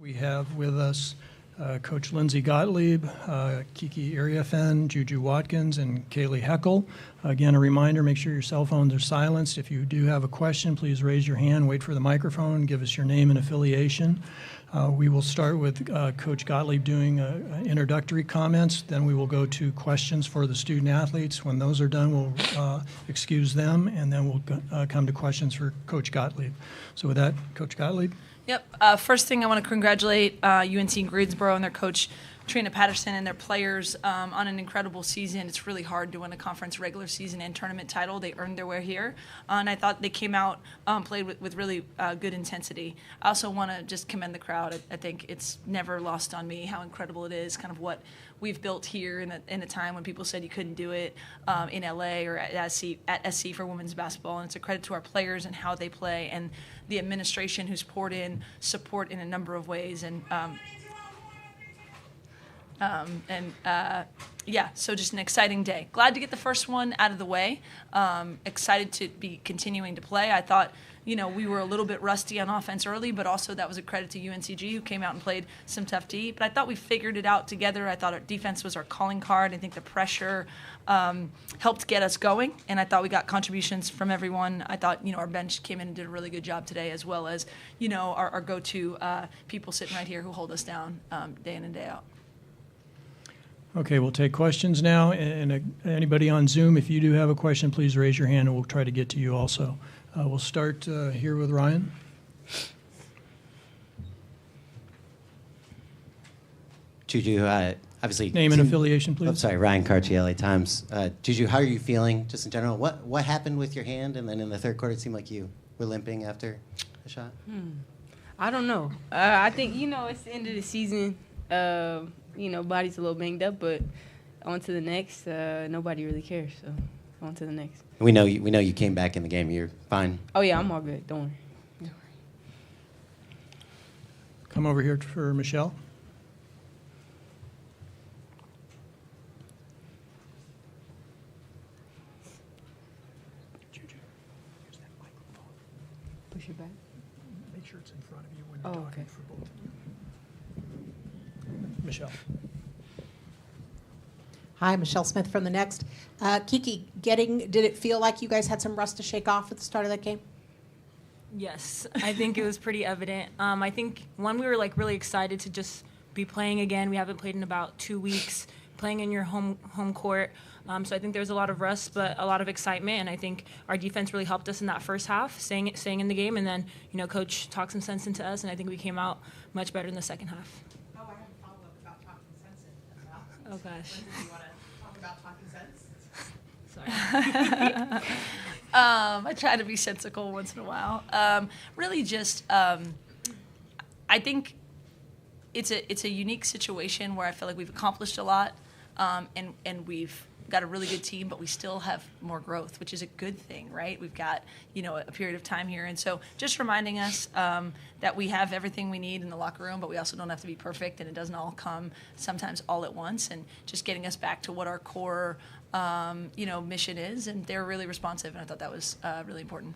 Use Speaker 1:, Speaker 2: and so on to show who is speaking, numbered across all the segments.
Speaker 1: We have with us Coach Lindsay Gottlieb, Kiki Iriafen, Juju Watkins, and Kaylee Heckel. Again, a reminder, make sure your cell phones are silenced. If you do have a question, please raise your hand, wait for the microphone, give us your name and affiliation. We will start with Coach Gottlieb doing introductory comments. Then we will go to questions for the student athletes. When those are done, we'll excuse them, and then we'll come to questions for Coach Gottlieb. So with that, Coach Gottlieb.
Speaker 2: Yep. First thing, I want to congratulate UNC Greensboro and their coach, Trina Patterson, and their players on an incredible season. It's really hard to win a conference regular season and tournament title. They earned their way here, and I thought they came out, played with really good intensity. I also want to just commend the crowd. I think it's never lost on me how incredible it is, kind of what we've built here in a time when people said you couldn't do it in LA or at SC for women's basketball. And it's a credit to our players and how they play, and the administration who's poured in support in a number of ways. So just an exciting day. Glad to get the first one out of the way. Excited to be continuing to play. I thought, we were a little bit rusty on offense early, but also that was a credit to UNCG, who came out and played some tough D. But I thought we figured it out together. I thought our defense was our calling card. I think the pressure helped get us going, and I thought we got contributions from everyone. I thought, our bench came in and did a really good job today, as well as, our go-to people sitting right here who hold us down day in and day out.
Speaker 1: Okay, we'll take questions now. And anybody on Zoom, if you do have a question, please raise your hand and we'll try to get to you also. We'll start here with Ryan.
Speaker 3: Juju, obviously.
Speaker 1: Name and affiliation, please.
Speaker 3: I'm sorry, Ryan Cartier, LA Times. Juju, how are you feeling just in general? What happened with your hand? And then in the third quarter, it seemed like you were limping after the shot.
Speaker 4: I don't know. I think, it's the end of the season. Body's a little banged up, but on to the next. Nobody really cares, so on to the next.
Speaker 3: We know you came back in the game. You're fine.
Speaker 4: Oh, yeah, I'm all good. Don't worry.
Speaker 1: Come over here for Michelle. Juju, here's that microphone.
Speaker 4: Push it back.
Speaker 1: Make sure it's in front of you when you're talking for both of you. Michelle.
Speaker 5: Hi, Michelle Smith from The Next. Kiki, did it feel like you guys had some rust to shake off at the start of that game?
Speaker 6: Yes, I think it was pretty evident. I think, one, we were really excited to just be playing again. We haven't played in about 2 weeks, playing in your home court. So I think there was a lot of rust, but a lot of excitement. And I think our defense really helped us in that first half, staying in the game. And then, Coach talked some sense into us, and I think we came out much better in the second half.
Speaker 5: Oh, I have a follow-up about talking sense as well.
Speaker 6: Oh, gosh.
Speaker 5: Do you want to talk about talking sense?
Speaker 6: Sorry.
Speaker 2: I try to be sensical once in a while. Really just, I think it's a unique situation where I feel like we've accomplished a lot, and we've got a really good team, but we still have more growth, which is a good thing, right? We've got, a period of time here. And so just reminding us that we have everything we need in the locker room, but we also don't have to be perfect, and it doesn't all come sometimes all at once, and just getting us back to what our core, mission is. And they're really responsive, and I thought that was really important.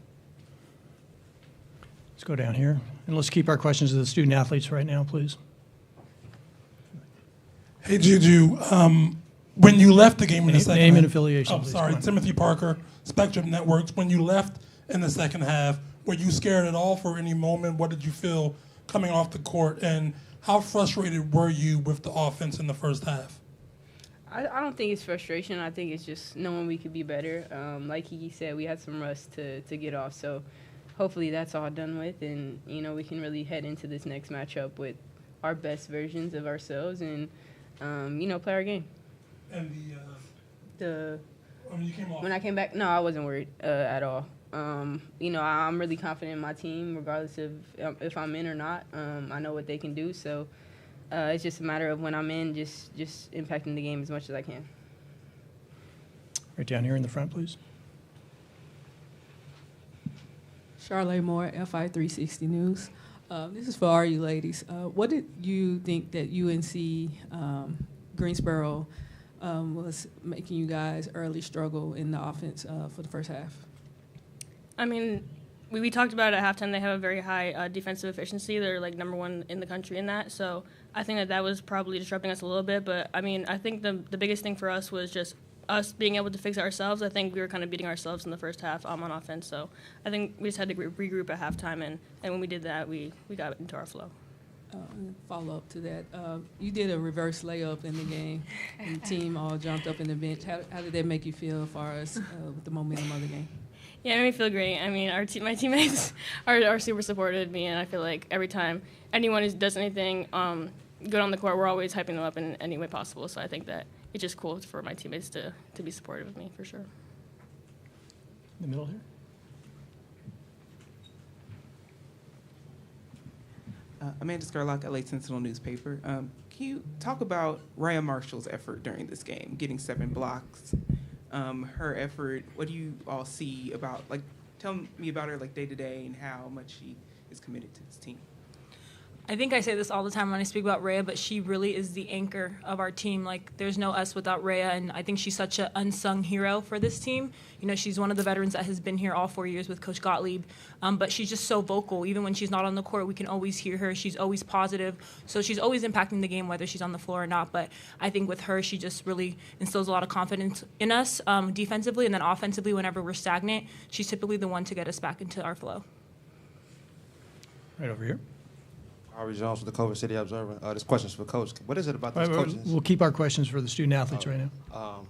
Speaker 1: Let's go down here. And let's keep our questions to the student athletes right now, please.
Speaker 7: Hey, Juju. When you left the game in the second half.
Speaker 1: Name and affiliation,
Speaker 7: Oh,
Speaker 1: please.
Speaker 7: sorry. Timothy Parker, Spectrum Networks. When you left in the second half, were you scared at all for any moment? What did you feel coming off the court? And how frustrated were you with the offense in the first half?
Speaker 4: I don't think it's frustration. I think it's just knowing we could be better. Like Kiki said, we had some rust to get off. So hopefully that's all done with. And, we can really head into this next matchup with our best versions of ourselves and, play our game.
Speaker 7: And you came off.
Speaker 4: When I came back, no, I wasn't worried at all. I'm really confident in my team, regardless of if I'm in or not. I know what they can do, so it's just a matter of when I'm in, just impacting the game as much as I can.
Speaker 1: Right down here in the front, please.
Speaker 8: Charlotte Moore, FI 360 News. This is for all you ladies. What did you think that UNC Greensboro was making you guys early struggle in the offense for the first half?
Speaker 6: I mean,
Speaker 9: we talked about it at halftime. They have a very high defensive efficiency. They're like #1 in the country in that. So I think that was probably disrupting us a little bit. But I mean, I think the biggest thing for us was just us being able to fix it ourselves. I think we were kind of beating ourselves in the first half on offense. So I think we just had to regroup at halftime, and when we did that, we got into our flow.
Speaker 8: Follow up to that, you did a reverse layup in the game, and the team all jumped up in the bench. How did that make you feel as far as with the momentum of the game?
Speaker 9: Yeah, it made me feel great. I mean, my teammates are super supportive of me, and I feel like every time anyone who does anything good on the court, we're always hyping them up in any way possible. So I think that it's just cool for my teammates to be supportive of me, for sure.
Speaker 1: In the middle here.
Speaker 10: Amanda Scarlock, LA Sentinel newspaper. Can you talk about Raya Marshall's effort during this game, getting 7 blocks? Her effort, what do you all see about, like, tell me about her, like, day to day and how much she is committed to this team?
Speaker 6: I think I say this all the time when I speak about Rhea, but she really is the anchor of our team. Like, there's no us without Rhea, and I think she's such an unsung hero for this team. You know, she's one of the veterans that has been here all 4 years with Coach Gottlieb, but she's just so vocal. Even when she's not on the court, we can always hear her. She's always positive, so she's always impacting the game, whether she's on the floor or not. But I think with her, she just really instills a lot of confidence in us defensively, and then offensively, whenever we're stagnant, she's typically the one to get us back into our flow.
Speaker 1: Right over here.
Speaker 11: Ari Jones with the Culver City Observer. This question's for Coach. What is it about these coaches?
Speaker 1: We'll keep our questions for the student athletes right now.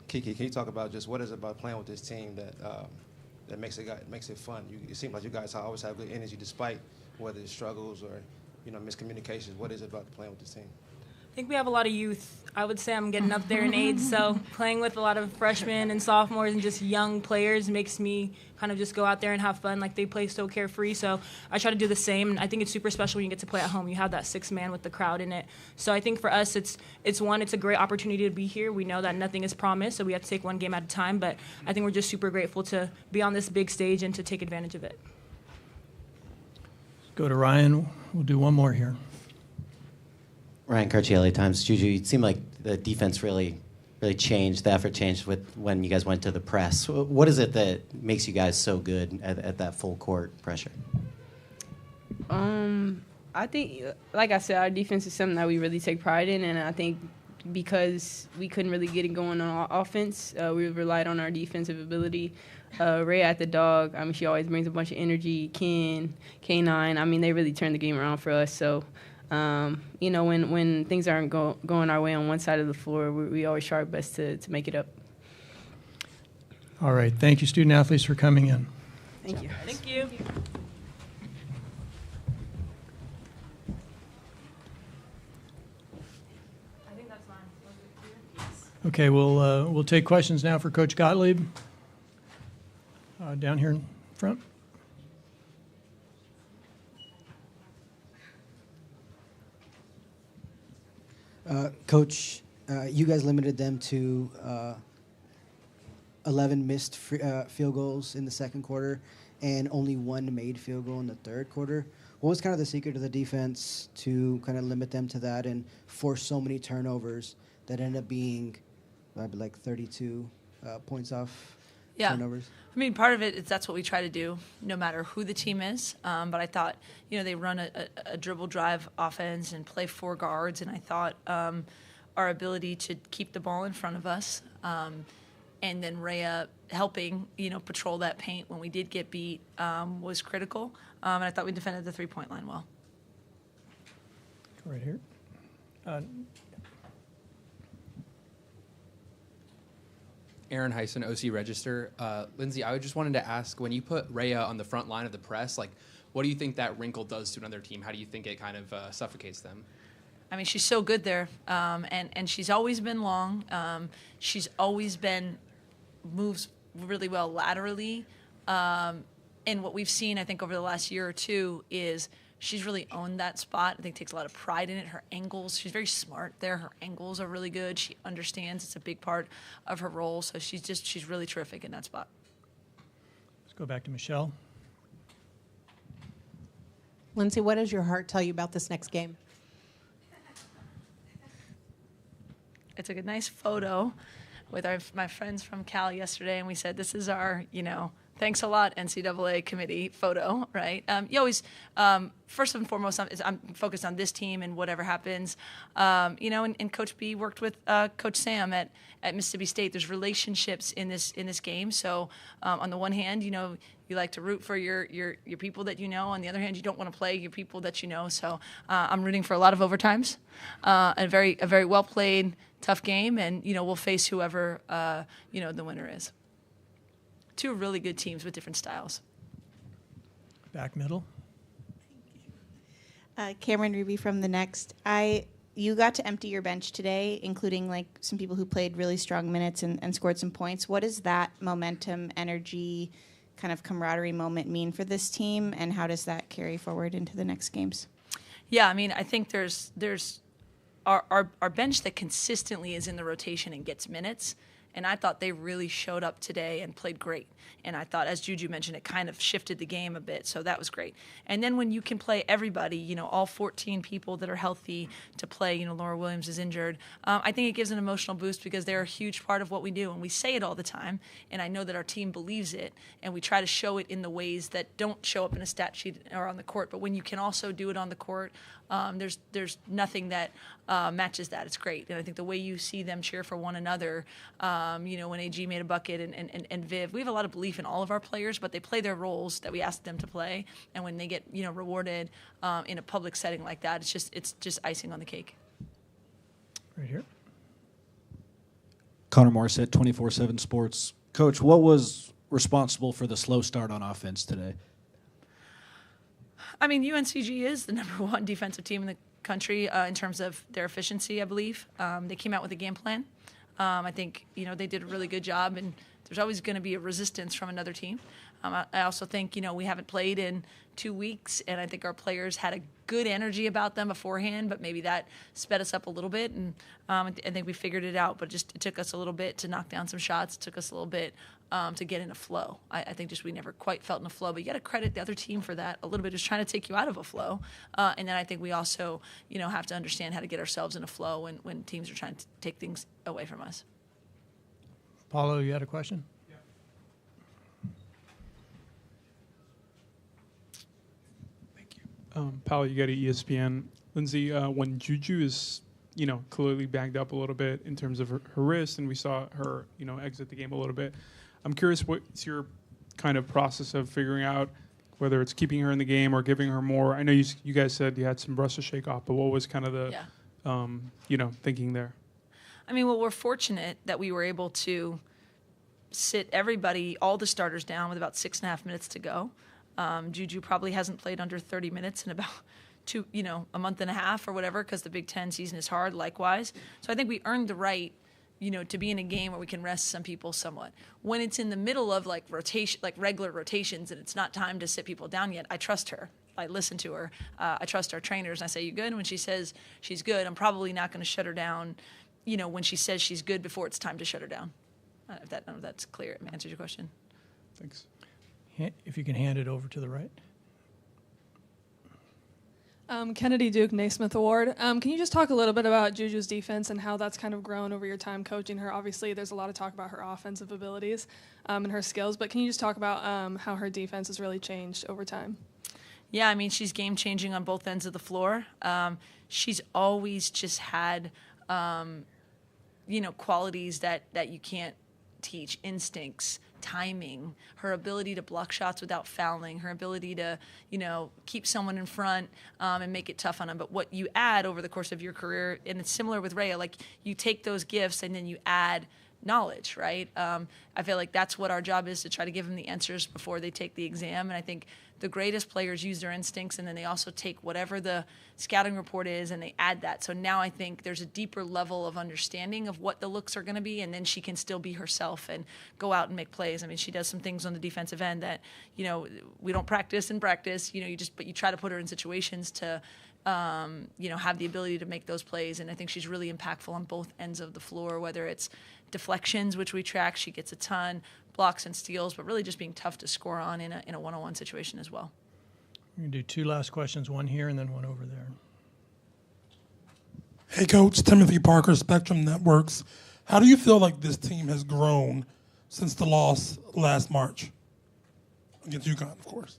Speaker 11: Kiki, can you talk about just what is it about playing with this team that makes it fun? It seems like you guys always have good energy despite whether it's struggles or miscommunications. What is it about playing with this team?
Speaker 6: I think we have a lot of youth. I would say I'm getting up there in age, so playing with a lot of freshmen and sophomores and just young players makes me kind of just go out there and have fun. Like, they play so carefree, so I try to do the same. And I think it's super special when you get to play at home. You have that 6-man with the crowd in it. So I think for us, it's a great opportunity to be here. We know that nothing is promised, so we have to take one game at a time. But I think we're just super grateful to be on this big stage and to take advantage of it.
Speaker 1: Go to Ryan. We'll do one more here.
Speaker 3: Ryan Carchi, LA Times. Juju, it seemed like the defense really changed, the effort changed when you guys went to the press. What is it that makes you guys so good at that full court pressure?
Speaker 4: I think, like I said, our defense is something that we really take pride in, and I think because we couldn't really get it going on offense, we relied on our defensive ability. Ray at the dog, I mean, she always brings a bunch of energy. Ken, K9, I mean, they really turned the game around for us. So, when things aren't going our way on one side of the floor, we always try our best to make it up.
Speaker 1: All right. Thank you, student athletes, for coming in.
Speaker 4: Thank you.
Speaker 6: Thank you. I think that's mine.
Speaker 1: Okay, we'll take questions now for Coach Gottlieb. Down here in front.
Speaker 12: Coach, you guys limited them to 11 missed field goals in the second quarter and only 1 made field goal in the third quarter. What was kind of the secret of the defense to kind of limit them to that and force so many turnovers that ended up being like 32 points off turnovers?
Speaker 2: I mean, part of it is that's what we try to do, no matter who the team is. But I thought, they run a dribble drive offense and play 4 guards, and I thought our ability to keep the ball in front of us, and then Rhea helping, patrol that paint when we did get beat was critical. And I thought we defended the 3-point line well.
Speaker 1: Right here.
Speaker 13: Aaron Heisen, OC Register. Lindsay, I just wanted to ask, when you put Rhea on the front line of the press, what do you think that wrinkle does to another team? How do you think it kind of suffocates them?
Speaker 2: I mean, she's so good there, and she's always been long. She's always moves really well laterally. And what we've seen, I think, over the last year or two is she's really owned that spot. I think takes a lot of pride in it. Her angles, she's very smart there. Her angles are really good. She understands it's a big part of her role. So she's really terrific in that spot.
Speaker 1: Let's go back to Michelle.
Speaker 5: Lindsay, what does your heart tell you about this next game?
Speaker 2: I took a nice photo with my friends from Cal yesterday, and we said, this is our, Thanks a lot, NCAA committee photo, right? You always, first and foremost, I'm focused on this team and whatever happens. And Coach B worked with Coach Sam at Mississippi State. There's relationships in this game. So on the one hand, you like to root for your people that you know. On the other hand, you don't want to play your people that you know. So I'm rooting for a lot of overtimes, a very well played, tough game, and we'll face whoever the winner is. Two really good teams with different styles.
Speaker 1: Back middle.
Speaker 14: Cameron Ruby from The Next. You got to empty your bench today, including like some people who played really strong minutes and scored some points. What does that momentum, energy, kind of camaraderie moment mean for this team, and how does that carry forward into the next games?
Speaker 2: Yeah, I mean, I think there's our bench that consistently is in the rotation and gets minutes. And I thought they really showed up today and played great. And I thought, as Juju mentioned, it kind of shifted the game a bit. So that was great. And then when you can play everybody, all 14 people that are healthy to play, Laura Williams is injured, I think it gives an emotional boost because they're a huge part of what we do. And we say it all the time. And I know that our team believes it. And we try to show it in the ways that don't show up in a stat sheet or on the court. But when you can also do it on the court, there's nothing that matches that. It's great. And I think the way you see them cheer for one another, when AG made a bucket and Viv, we have a lot of belief in all of our players, but they play their roles that we ask them to play. And when they get, rewarded in a public setting like that, it's just icing on the cake.
Speaker 1: Right here.
Speaker 15: Connor Morissette, 24/7 Sports. Coach, what was responsible for the slow start on offense today?
Speaker 2: I mean, UNCG is the #1 defensive team in the country in terms of their efficiency, I believe. They came out with a game plan. I think, they did a really good job, and there's always going to be a resistance from another team. I also think, we haven't played in 2 weeks, and I think our players had a good energy about them beforehand, but maybe that sped us up a little bit, and I think we figured it out, but it took us a little bit to knock down some shots. It took us a little bit to get in a flow. I think we never quite felt in a flow, but you got to credit the other team for that a little bit, just trying to take you out of a flow. And then I think we also, have to understand how to get ourselves in a flow when teams are trying to take things away from us.
Speaker 1: Paulo, you had a question?
Speaker 16: Paolo, you got ESPN. Lindsay, when Juju is, clearly banged up a little bit in terms of her wrist, and we saw her, exit the game a little bit, I'm curious, what's your kind of process of figuring out whether it's keeping her in the game or giving her more? I know you guys said you had some rust to shake off, but what was kind of the, thinking there?
Speaker 2: I mean, well, we're fortunate that we were able to sit everybody, all the starters down with about 6.5 minutes to go. Juju probably hasn't played under 30 minutes in about a month and a half or whatever, because the Big Ten season is hard likewise. So I think we earned the right, to be in a game where we can rest some people somewhat. When it's in the middle of rotation, regular rotations, and it's not time to sit people down yet, I trust her. I listen to her. I trust our trainers, and I say, "You good?" And when she says she's good, I'm probably not going to shut her down, when she says she's good before it's time to shut her down. I don't know if that's clear. It answers your question.
Speaker 16: Thanks.
Speaker 1: If you can hand it over to the right.
Speaker 17: Kennedy Duke, Naismith Award. Can you just talk a little bit about Juju's defense and how that's kind of grown over your time coaching her? Obviously, there's a lot of talk about her offensive abilities and her skills, but can you just talk about how her defense has really changed over time?
Speaker 2: Yeah, I mean, she's game-changing on both ends of the floor. She's always just had, qualities that you can't teach, instincts, timing, her ability to block shots without fouling, her ability to, keep someone in front and make it tough on them. But what you add over the course of your career, and it's similar with Rhea, you take those gifts and then you add knowledge, right? I feel like that's what our job is, to try to give them the answers before they take the exam. And I think the greatest players use their instincts, and then they also take whatever the scouting report is and they add that. So now I think there's a deeper level of understanding of what the looks are going to be, and then she can still be herself and go out and make plays. I mean, she does some things on the defensive end that, we don't practice in practice, but you try to put her in situations to, have the ability to make those plays. And I think she's really impactful on both ends of the floor, whether it's deflections, which we track, she gets a ton, blocks and steals, but really just being tough to score on in a one-on-one situation as well.
Speaker 1: We're going to do two last questions, one here and then one over there.
Speaker 7: Hey, Coach, Timothy Parker, Spectrum Networks. How do you feel like this team has grown since the loss last March? against UConn, of course.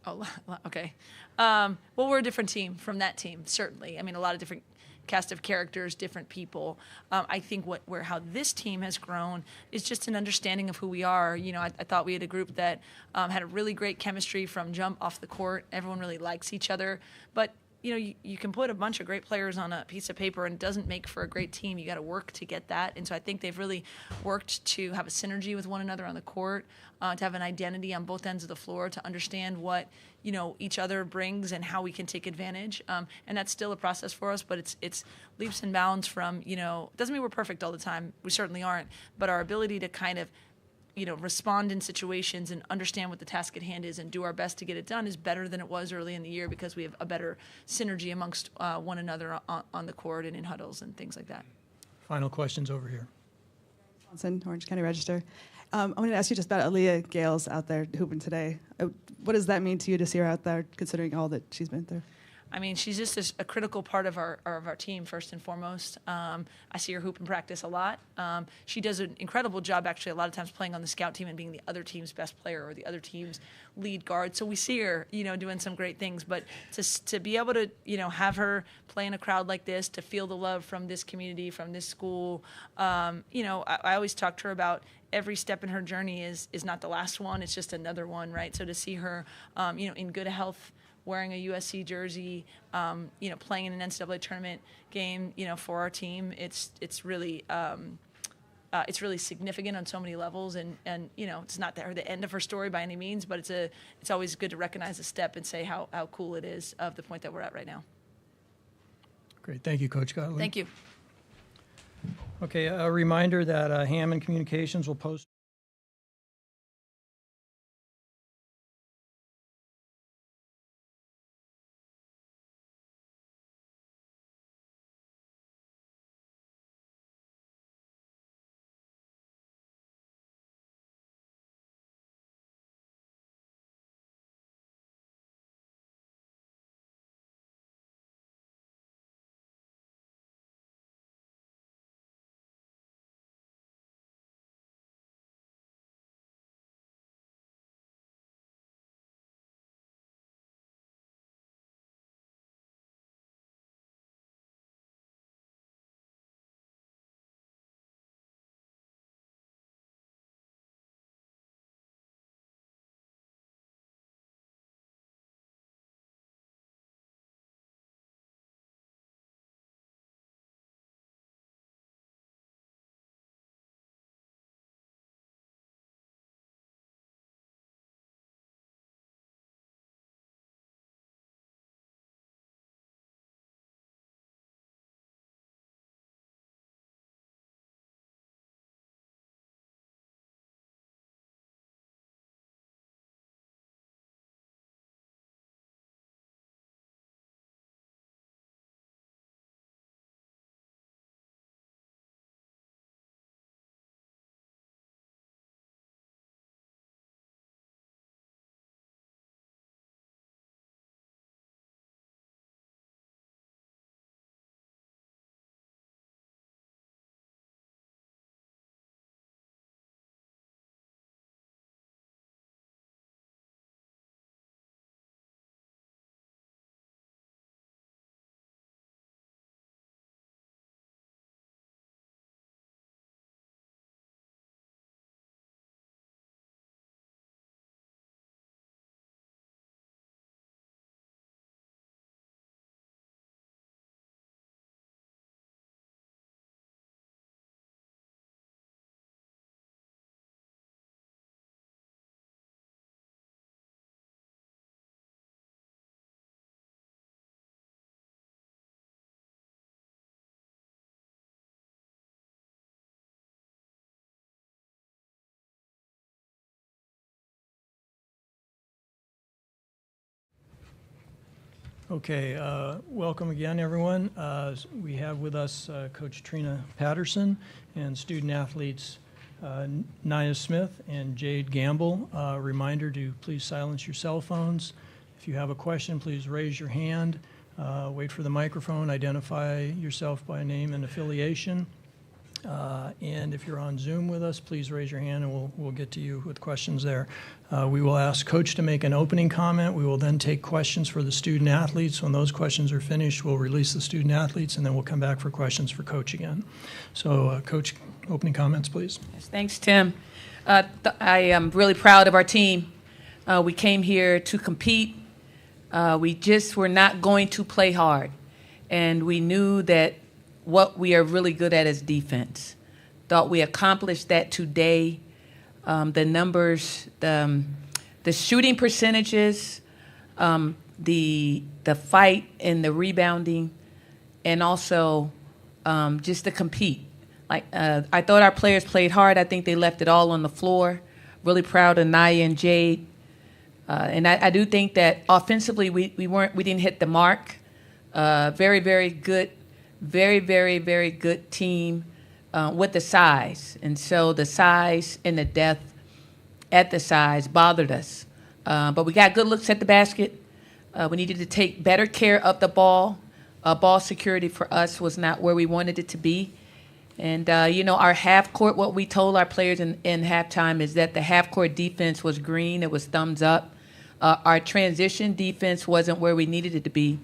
Speaker 2: Oh, okay. Well, we're a different team from that team, certainly. I mean, a lot of different cast of characters, different people. I think how this team has grown is just an understanding of who we are. You know, I thought we had a group that had a really great chemistry from jump off the court. Everyone really likes each other. But, you know, you can put a bunch of great players on a piece of paper and it doesn't make for a great team. You got to work to get that. And so I think they've really worked to have a synergy with one another on the court, to have an identity on both ends of the floor, to understand what, you know, each other brings and how we can take advantage. And that's still a process for us, but it's leaps and bounds from, you know, doesn't mean we're perfect all the time. We certainly aren't. But our ability to kind of, you know, respond in situations and understand what the task at hand is and do our best to get it done is better than it was early in the year because we have a better synergy amongst one another on the court and in huddles and things like that.
Speaker 1: Final questions over here.
Speaker 18: Johnson, Orange County Register. I wanted to ask you just about Aaliyah Gales out there hooping today. What does that mean to you to see her out there, considering all that she's been through?
Speaker 2: I mean, she's just a critical part of our team, first and foremost. I see her hoop in practice a lot. She does an incredible job, actually, a lot of times playing on the scout team and being the other team's best player or the other team's lead guard. So we see her, you know, doing some great things. But to be able to, you know, have her play in a crowd like this, to feel the love from this community, from this school, you know, I always talk to her about every step in her journey is not the last one. It's just another one, right? So to see her, you know, in good health, wearing a USC jersey, you know, playing in an NCAA tournament game, you know, for our team, it's really significant on so many levels, and you know, it's not the end of her story by any means, but it's always good to recognize a step and say how cool it is of the point that we're at right now.
Speaker 1: Great, thank you, Coach Gottlieb.
Speaker 2: Thank you.
Speaker 1: Okay, a reminder that Hammond Communications will post Okay, welcome again, everyone. We have with us Coach Trina Patterson and student athletes Nia Smith and Jade Gamble. Reminder to please silence your cell phones. If you have a question, please raise your hand. Wait for the microphone. Identify yourself by name and affiliation. And if you're on Zoom with us, please raise your hand and we'll get to you with questions there. We will ask Coach to make an opening comment. We will then take questions for the student athletes. When those questions are finished, we'll release the student athletes, and then we'll come back for questions for Coach again. So, Coach, opening comments, please.
Speaker 19: Yes, thanks, Tim. I am really proud of our team. We came here to compete. We just were not going to play hard. And we knew that what we are really good at is defense. Thought we accomplished that today. The numbers, the shooting percentages, the fight and the rebounding, and also just to compete. I thought our players played hard. I think they left it all on the floor. Really proud of Naya and Jade. And I do think that offensively we didn't hit the mark. Very, very good. Very, very, very good team with the size. And so the size and the depth at the size bothered us. But we got good looks at the basket. We needed to take better care of the ball. Ball security for us was not where we wanted it to be. And, our half court, what we told our players in halftime is that the half court defense was green. It was thumbs up. Our transition defense wasn't where we needed it to be.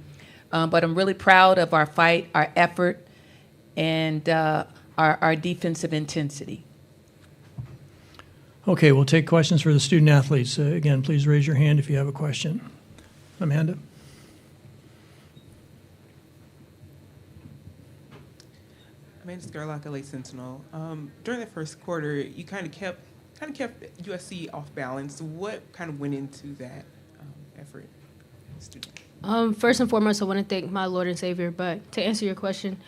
Speaker 19: But I'm really proud of our fight, our effort, and our defensive intensity.
Speaker 1: Okay, we'll take questions for the student athletes. Again, please raise your hand if you have a question. Amanda?
Speaker 10: Amanda Scarlock, LA Sentinel. During the first quarter, you kind of kept USC off balance. What kind of went into that effort?
Speaker 9: First and foremost, I want to thank my Lord and Savior. But to answer your question,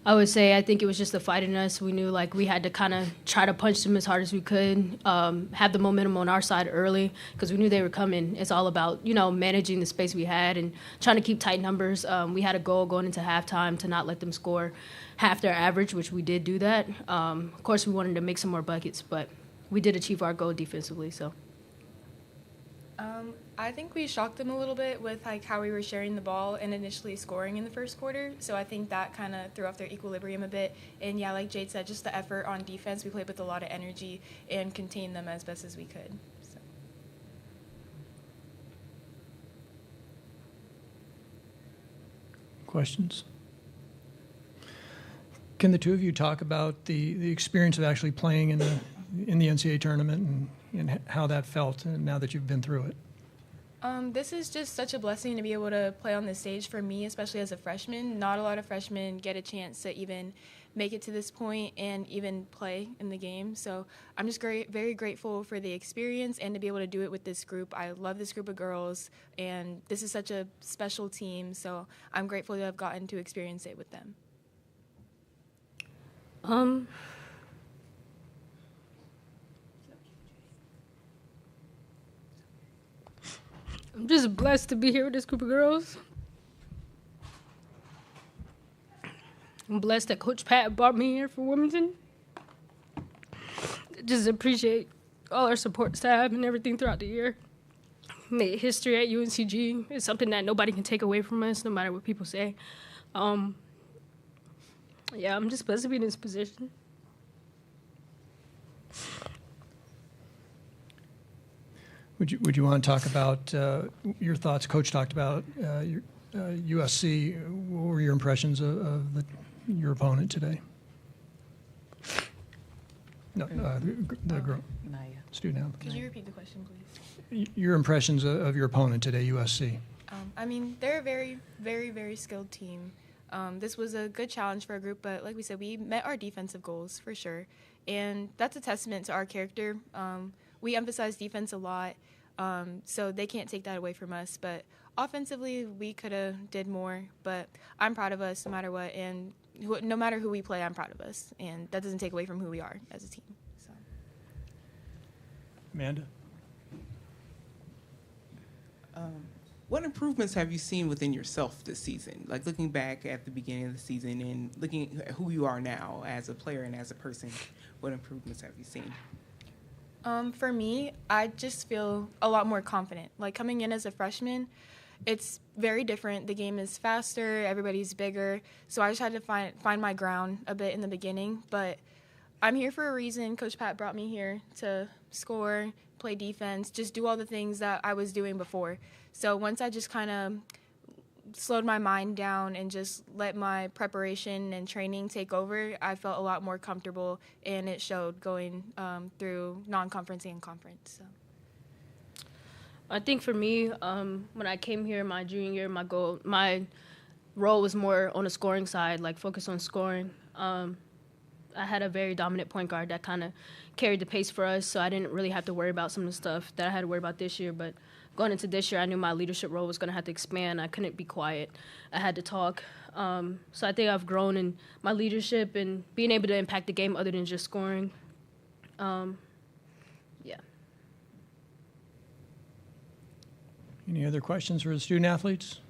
Speaker 9: I would say I think it was just the fight in us. We knew we had to kind of try to punch them as hard as we could, have the momentum on our side early because we knew they were coming. It's all about, managing the space we had and trying to keep tight numbers. We had a goal going into halftime to not let them score half their average, which we did do that. Of course, we wanted to make some more buckets, but we did achieve our goal defensively. So.
Speaker 20: I think we shocked them a little bit with how we were sharing the ball and initially scoring in the first quarter. So I think that kind of threw off their equilibrium a bit. And yeah, like Jade said, just the effort on defense. We played with a lot of energy and contained them as best as we could. So.
Speaker 1: Questions? Can the two of you talk about the experience of actually playing in the NCAA tournament and how that felt now that you've been through it?
Speaker 20: This is just such a blessing to be able to play on this stage for me, especially as a freshman. Not a lot of freshmen get a chance to even make it to this point and even play in the game. So I'm just very grateful for the experience and to be able to do it with this group. I love this group of girls, and this is such a special team. So I'm grateful to have gotten to experience it with them.
Speaker 9: I'm just blessed to be here with this group of girls. I'm blessed that Coach Pat brought me here for Wilmington. Just appreciate all our support staff and everything throughout the year. Made history at UNCG. It's something that nobody can take away from us, no matter what people say. I'm just blessed to be in this position.
Speaker 1: Would you want to talk about your thoughts? Coach talked about USC. What were your impressions of your opponent today? No, the girl, student athlete.
Speaker 20: Could you repeat the question, please?
Speaker 1: Your impressions of your opponent today, USC.
Speaker 20: They're a very, very, very skilled team. This was a good challenge for our group, but like we said, we met our defensive goals for sure. And that's a testament to our character. We emphasize defense a lot, so they can't take that away from us. But offensively, we could have did more, but I'm proud of us no matter what. And no matter who we play, I'm proud of us. And that doesn't take away from who we are as a team. So.
Speaker 1: Amanda?
Speaker 10: What improvements have you seen within yourself this season? Like looking back at the beginning of the season and looking at who you are now as a player and as a person, what improvements have you seen?
Speaker 20: For me, I just feel a lot more confident. Like coming in as a freshman, it's very different. The game is faster, everybody's bigger. So I just had to find my ground a bit in the beginning. But I'm here for a reason. Coach Pat brought me here to score, play defense, just do all the things that I was doing before. So once I just kind of slowed my mind down and just let my preparation and training take over, I felt a lot more comfortable, and it showed going through non-conference and conference. So.
Speaker 21: I think for me, when I came here my junior year, my role was more on the scoring side, like focus on scoring. I had a very dominant point guard that kind of carried the pace for us, so I didn't really have to worry about some of the stuff that I had to worry about this year. But going into this year, I knew my leadership role was going to have to expand. I couldn't be quiet. I had to talk. So I think I've grown in my leadership and being able to impact the game other than just scoring. Yeah.
Speaker 1: Any other questions for the student athletes?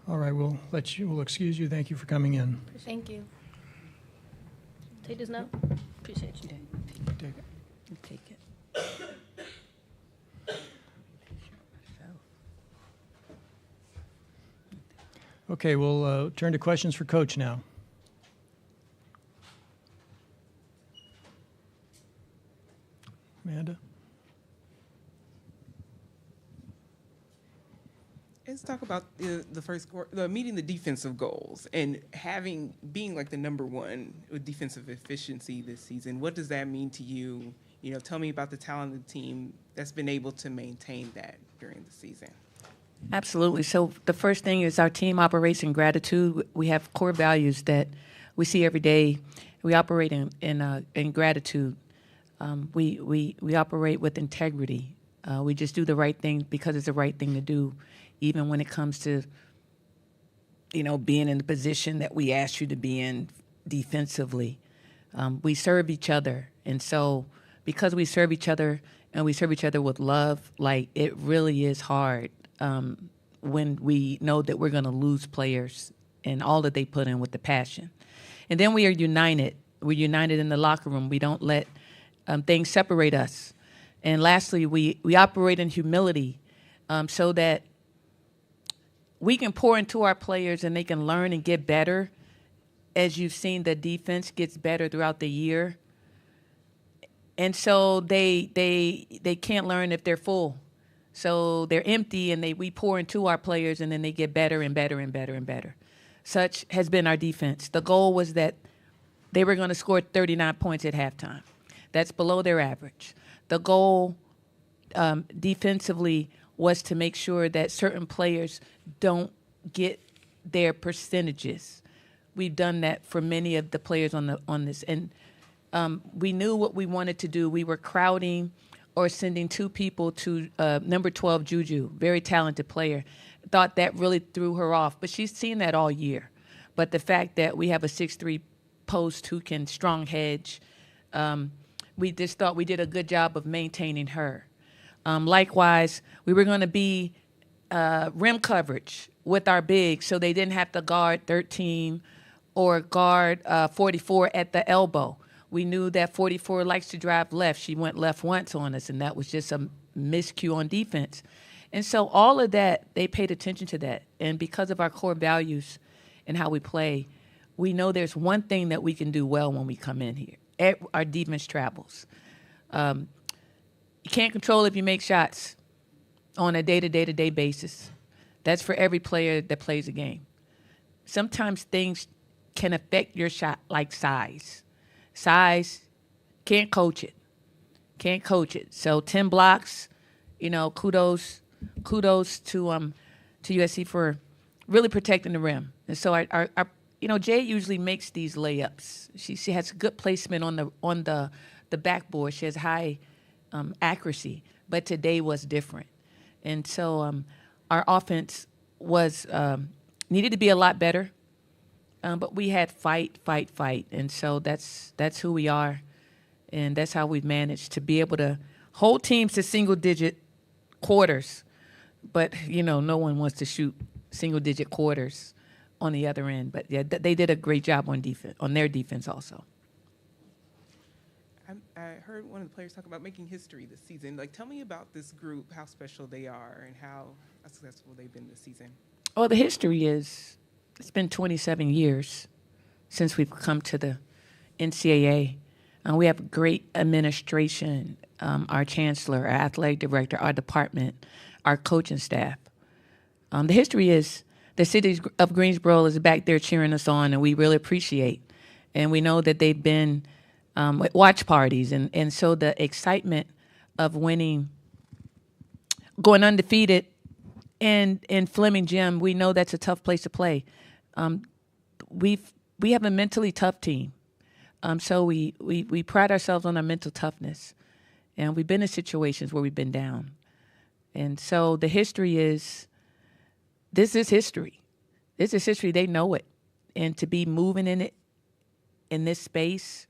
Speaker 1: All right, we'll excuse you. Thank you for coming in.
Speaker 20: Thank you.
Speaker 21: Take this now. Appreciate you.
Speaker 1: Take it.
Speaker 19: Take it.
Speaker 1: Okay, we'll turn to questions for Coach now. Amanda?
Speaker 10: Let's talk about the first quarter, meeting the defensive goals and being like the number one with defensive efficiency this season. What does that mean to you? You know, tell me about the talented team that's been able to maintain that during the season.
Speaker 19: Absolutely. So the first thing is our team operates in gratitude. We have core values that we see every day. We operate in gratitude. We operate with integrity. We just do the right thing because it's the right thing to do, even when it comes to, being in the position that we asked you to be in defensively. We serve each other. And so because we serve each other and we serve each other with love, like it really is hard when we know that we're going to lose players and all that they put in with the passion. And then we are united. We're united in the locker room. We don't let things separate us. And lastly, we operate in humility so that we can pour into our players and they can learn and get better. As you've seen, the defense gets better throughout the year. And so they can't learn if they're full. So they're empty, and we pour into our players, and then they get better and better and better and better. Such has been our defense. The goal was that they were going to score 39 points at halftime. That's below their average. The goal defensively was to make sure that certain players don't get their percentages. We've done that for many of the players on this. And we knew what we wanted to do. We were crowding or sending two people to number 12, Juju, very talented player. Thought that really threw her off. But she's seen that all year. But the fact that we have a 6'3" post who can strong hedge, we just thought we did a good job of maintaining her. Likewise, we were going to be rim coverage with our bigs so they didn't have to guard 13 or guard 44 at the elbow. We knew that 44 likes to drive left. She went left once on us, and that was just a miscue on defense. And so all of that, they paid attention to that. And because of our core values and how we play, we know there's one thing that we can do well when we come in here. Our defense travels. You can't control if you make shots on a day-to-day basis. That's for every player that plays a game. Sometimes things can affect your shot, like size. Size, can't coach it. Can't coach it. So 10 blocks, kudos to USC for really protecting the rim. And so our Jay usually makes these layups. She has good placement on the backboard. She has high accuracy, but today was different. And so our offense was needed to be a lot better. But we had fight. And so that's who we are. And that's how we've managed to be able to hold teams to single-digit quarters. But, no one wants to shoot single-digit quarters on the other end. But, yeah, they did a great job on defense, on their defense also.
Speaker 10: I heard one of the players talk about making history this season. Like, tell me about this group, how special they are, and how how successful they've been this season?
Speaker 19: Well, the history is it's been 27 years since we've come to the NCAA. We have great administration, our chancellor, our athletic director, our department, our coaching staff. The history is the city of Greensboro is back there cheering us on, and we really appreciate. And we know that they've been at watch parties, and so the excitement of winning, going undefeated in Fleming Gym, we know that's a tough place to play. We have a mentally tough team. So we pride ourselves on our mental toughness. And we've been in situations where we've been down. And so the history is, this is history. This is history. They know it. And to be moving in it, in this space,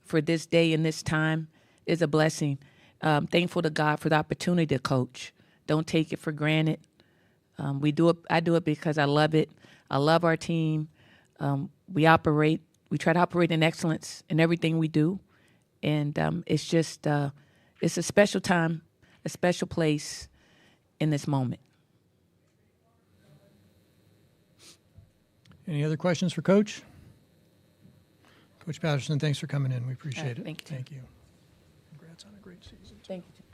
Speaker 19: for this day and this time, is a blessing. Thankful to God for the opportunity to coach. Don't take it for granted. I do it because I love it. I love our team. We try to operate in excellence in everything we do. And it's just, it's a special time, a special place in this moment.
Speaker 1: Any other questions for Coach? Coach Patterson, thanks for coming in. We appreciate it.
Speaker 19: Thank you.
Speaker 1: Thank you. Congrats on a great season.
Speaker 19: Thank you.